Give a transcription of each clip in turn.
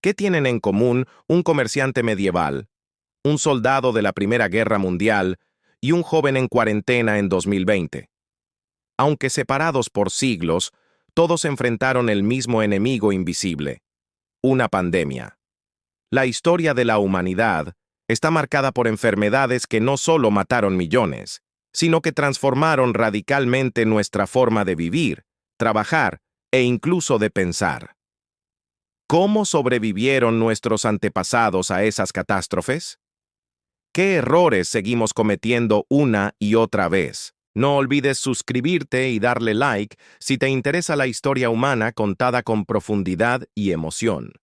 ¿Qué tienen en común un comerciante medieval, un soldado de la Primera Guerra Mundial y un joven en cuarentena en 2020? Aunque separados por siglos, todos enfrentaron el mismo enemigo invisible: una pandemia. La historia de la humanidad está marcada por enfermedades que no solo mataron millones, sino que transformaron radicalmente nuestra forma de vivir, trabajar e incluso de pensar. ¿Cómo sobrevivieron nuestros antepasados a esas catástrofes? ¿Qué errores seguimos cometiendo una y otra vez? No olvides suscribirte y darle like si te interesa la historia humana contada con profundidad y emoción.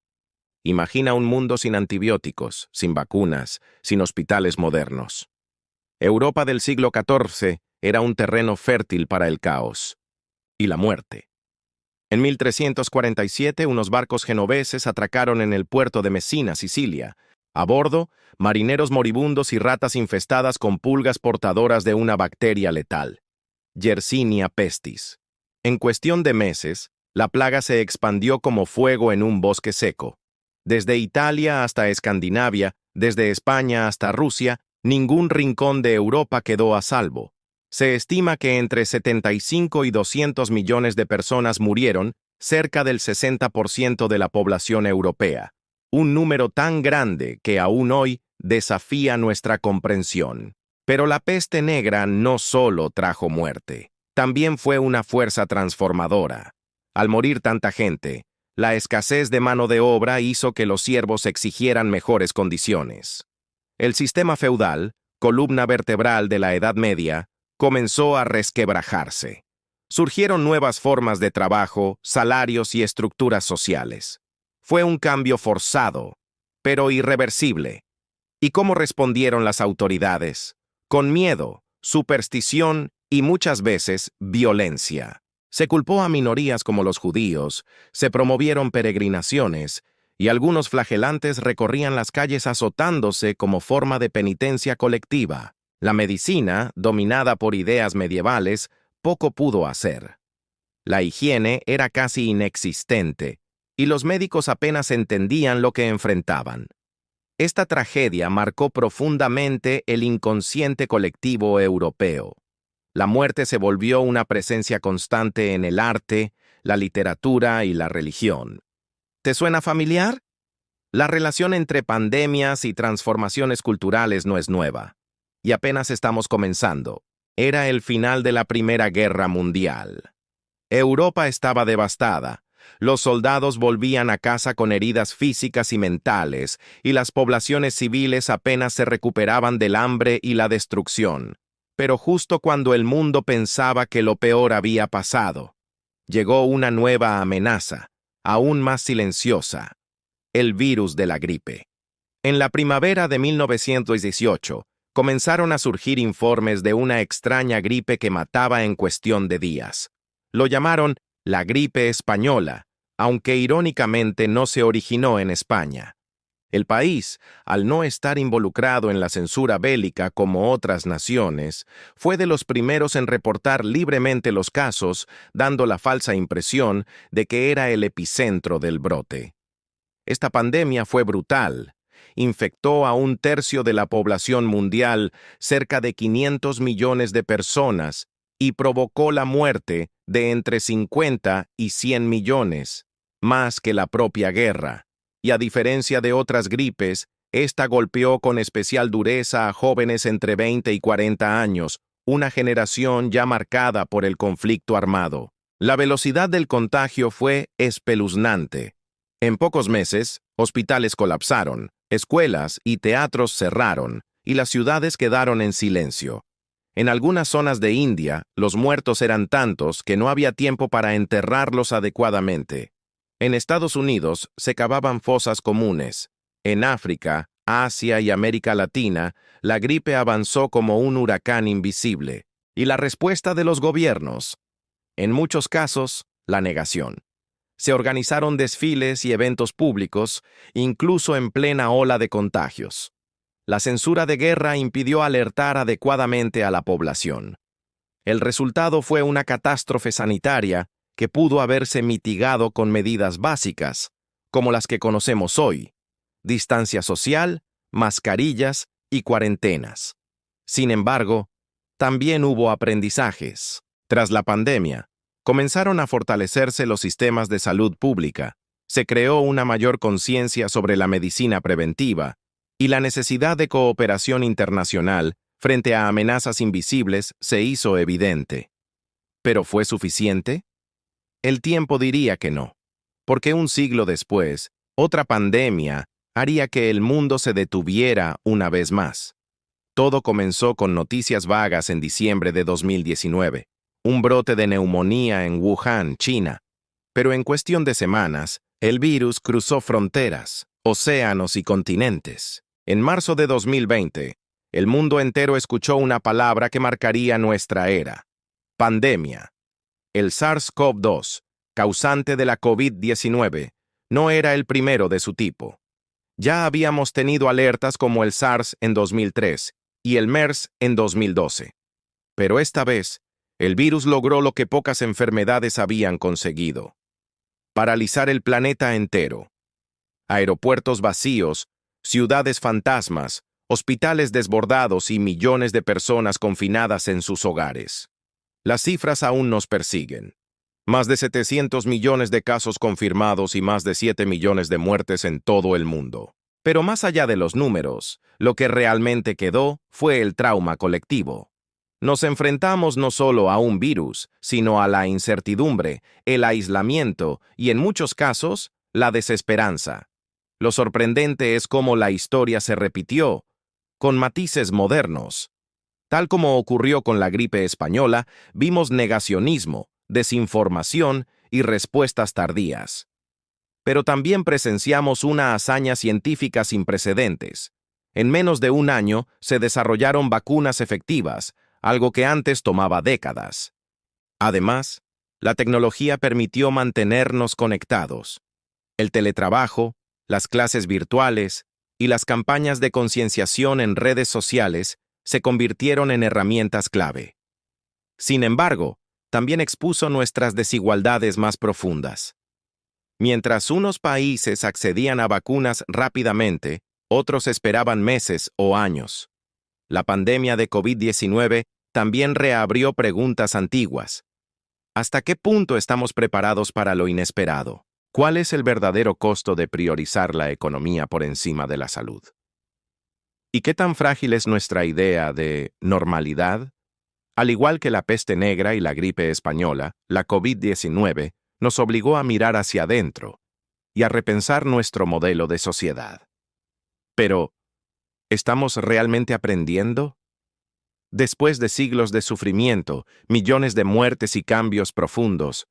Imagina un mundo sin antibióticos, sin vacunas, sin hospitales modernos. Europa del siglo XIV era un terreno fértil para el caos y la muerte. En 1347, unos barcos genoveses atracaron en el puerto de Messina, Sicilia. A bordo, marineros moribundos y ratas infestadas con pulgas portadoras de una bacteria letal, Yersinia pestis. En cuestión de meses, la plaga se expandió como fuego en un bosque seco. Desde Italia hasta Escandinavia, desde España hasta Rusia, ningún rincón de Europa quedó a salvo. Se estima que entre 75 y 200 millones de personas murieron, cerca del 60% de la población europea. Un número tan grande que aún hoy desafía nuestra comprensión. Pero la peste negra no solo trajo muerte, también fue una fuerza transformadora. Al morir tanta gente, la escasez de mano de obra hizo que los siervos exigieran mejores condiciones. El sistema feudal, columna vertebral de la Edad Media, comenzó a resquebrajarse. Surgieron nuevas formas de trabajo, salarios y estructuras sociales. Fue un cambio forzado, pero irreversible. ¿Y cómo respondieron las autoridades? Con miedo, superstición y muchas veces violencia. Se culpó a minorías como los judíos, se promovieron peregrinaciones, y algunos flagelantes recorrían las calles azotándose como forma de penitencia colectiva. La medicina, dominada por ideas medievales, poco pudo hacer. La higiene era casi inexistente, y los médicos apenas entendían lo que enfrentaban. Esta tragedia marcó profundamente el inconsciente colectivo europeo. La muerte se volvió una presencia constante en el arte, la literatura y la religión. ¿Te suena familiar? La relación entre pandemias y transformaciones culturales no es nueva, y apenas estamos comenzando. Era el final de la Primera Guerra Mundial. Europa estaba devastada. Los soldados volvían a casa con heridas físicas y mentales, y las poblaciones civiles apenas se recuperaban del hambre y la destrucción. Pero justo cuando el mundo pensaba que lo peor había pasado, llegó una nueva amenaza, aún más silenciosa: el virus de la gripe. En la primavera de 1918, comenzaron a surgir informes de una extraña gripe que mataba en cuestión de días. Lo llamaron la gripe española, aunque irónicamente no se originó en España. El país, al no estar involucrado en la censura bélica como otras naciones, fue de los primeros en reportar libremente los casos, dando la falsa impresión de que era el epicentro del brote. Esta pandemia fue brutal. Infectó a 1/3 de la población mundial, cerca de 500 millones de personas, y provocó la muerte de entre 50 y 100 millones, más que la propia guerra. Y a diferencia de otras gripes, esta golpeó con especial dureza a jóvenes entre 20 y 40 años, una generación ya marcada por el conflicto armado. La velocidad del contagio fue espeluznante. En pocos meses, hospitales colapsaron, escuelas y teatros cerraron, y las ciudades quedaron en silencio. En algunas zonas de India, los muertos eran tantos que no había tiempo para enterrarlos adecuadamente. En Estados Unidos se cavaban fosas comunes. En África, Asia y América Latina, la gripe avanzó como un huracán invisible. ¿Y la respuesta de los gobiernos? En muchos casos, la negación. Se organizaron desfiles y eventos públicos, incluso en plena ola de contagios. La censura de guerra impidió alertar adecuadamente a la población. El resultado fue una catástrofe sanitaria que pudo haberse mitigado con medidas básicas, como las que conocemos hoy: distancia social, mascarillas y cuarentenas. Sin embargo, también hubo aprendizajes. Tras la pandemia, comenzaron a fortalecerse los sistemas de salud pública, se creó una mayor conciencia sobre la medicina preventiva y la necesidad de cooperación internacional frente a amenazas invisibles se hizo evidente. ¿Pero fue suficiente? El tiempo diría que no, porque un siglo después, otra pandemia haría que el mundo se detuviera una vez más. Todo comenzó con noticias vagas en diciembre de 2019, un brote de neumonía en Wuhan, China. Pero en cuestión de semanas, el virus cruzó fronteras, océanos y continentes. En marzo de 2020, el mundo entero escuchó una palabra que marcaría nuestra era: pandemia. El SARS-CoV-2, causante de la COVID-19, no era el primero de su tipo. Ya habíamos tenido alertas como el SARS en 2003 y el MERS en 2012. Pero esta vez, el virus logró lo que pocas enfermedades habían conseguido: paralizar el planeta entero. Aeropuertos vacíos, ciudades fantasmas, hospitales desbordados y millones de personas confinadas en sus hogares. Las cifras aún nos persiguen. Más de 700 millones de casos confirmados y más de 7 millones de muertes en todo el mundo. Pero más allá de los números, lo que realmente quedó fue el trauma colectivo. Nos enfrentamos no solo a un virus, sino a la incertidumbre, el aislamiento y, en muchos casos, la desesperanza. Lo sorprendente es cómo la historia se repitió, con matices modernos. Tal como ocurrió con la gripe española, vimos negacionismo, desinformación y respuestas tardías. Pero también presenciamos una hazaña científica sin precedentes. En menos de un año se desarrollaron vacunas efectivas, algo que antes tomaba décadas. Además, la tecnología permitió mantenernos conectados. El teletrabajo, las clases virtuales y las campañas de concienciación en redes sociales se convirtieron en herramientas clave. Sin embargo, también expuso nuestras desigualdades más profundas. Mientras unos países accedían a vacunas rápidamente, otros esperaban meses o años. La pandemia de COVID-19 también reabrió preguntas antiguas. ¿Hasta qué punto estamos preparados para lo inesperado? ¿Cuál es el verdadero costo de priorizar la economía por encima de la salud? ¿Y qué tan frágil es nuestra idea de normalidad? Al igual que la peste negra y la gripe española, la COVID-19 nos obligó a mirar hacia adentro y a repensar nuestro modelo de sociedad. Pero, ¿estamos realmente aprendiendo? Después de siglos de sufrimiento, millones de muertes y cambios profundos,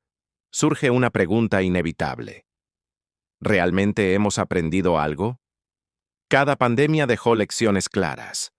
surge una pregunta inevitable. ¿Realmente hemos aprendido algo? Cada pandemia dejó lecciones claras.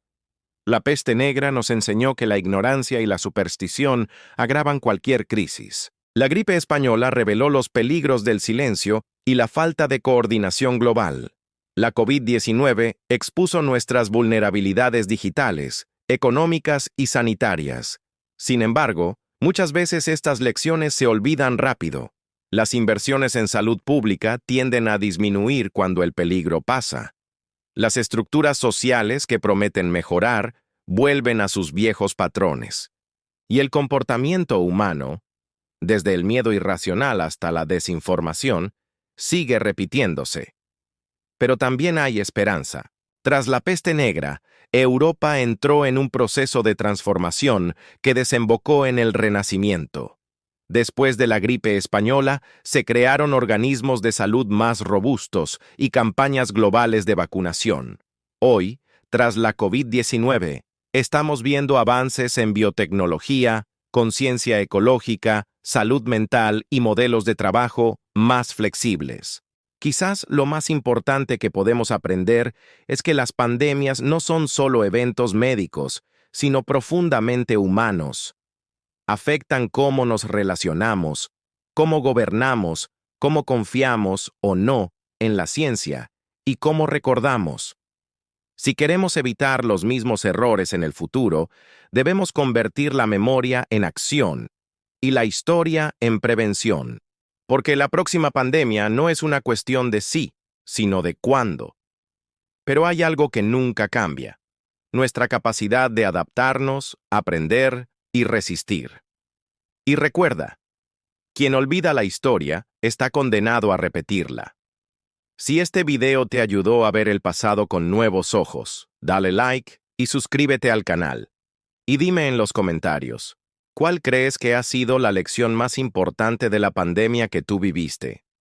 La peste negra nos enseñó que la ignorancia y la superstición agravan cualquier crisis. La gripe española reveló los peligros del silencio y la falta de coordinación global. La COVID-19 expuso nuestras vulnerabilidades digitales, económicas y sanitarias. Sin embargo, muchas veces estas lecciones se olvidan rápido. Las inversiones en salud pública tienden a disminuir cuando el peligro pasa. Las estructuras sociales que prometen mejorar vuelven a sus viejos patrones. Y el comportamiento humano, desde el miedo irracional hasta la desinformación, sigue repitiéndose. Pero también hay esperanza. Tras la peste negra, Europa entró en un proceso de transformación que desembocó en el Renacimiento. Después de la gripe española, se crearon organismos de salud más robustos y campañas globales de vacunación. Hoy, tras la COVID-19, estamos viendo avances en biotecnología, conciencia ecológica, salud mental y modelos de trabajo más flexibles. Quizás lo más importante que podemos aprender es que las pandemias no son solo eventos médicos, sino profundamente humanos. Afectan cómo nos relacionamos, cómo gobernamos, cómo confiamos o no en la ciencia y cómo recordamos. Si queremos evitar los mismos errores en el futuro, debemos convertir la memoria en acción y la historia en prevención. Porque la próxima pandemia no es una cuestión de sí, sino de cuándo. Pero hay algo que nunca cambia: nuestra capacidad de adaptarnos, aprender y resistir. Y recuerda, quien olvida la historia está condenado a repetirla. Si este video te ayudó a ver el pasado con nuevos ojos, dale like y suscríbete al canal. Y dime en los comentarios, ¿cuál crees que ha sido la lección más importante de la pandemia que tú viviste?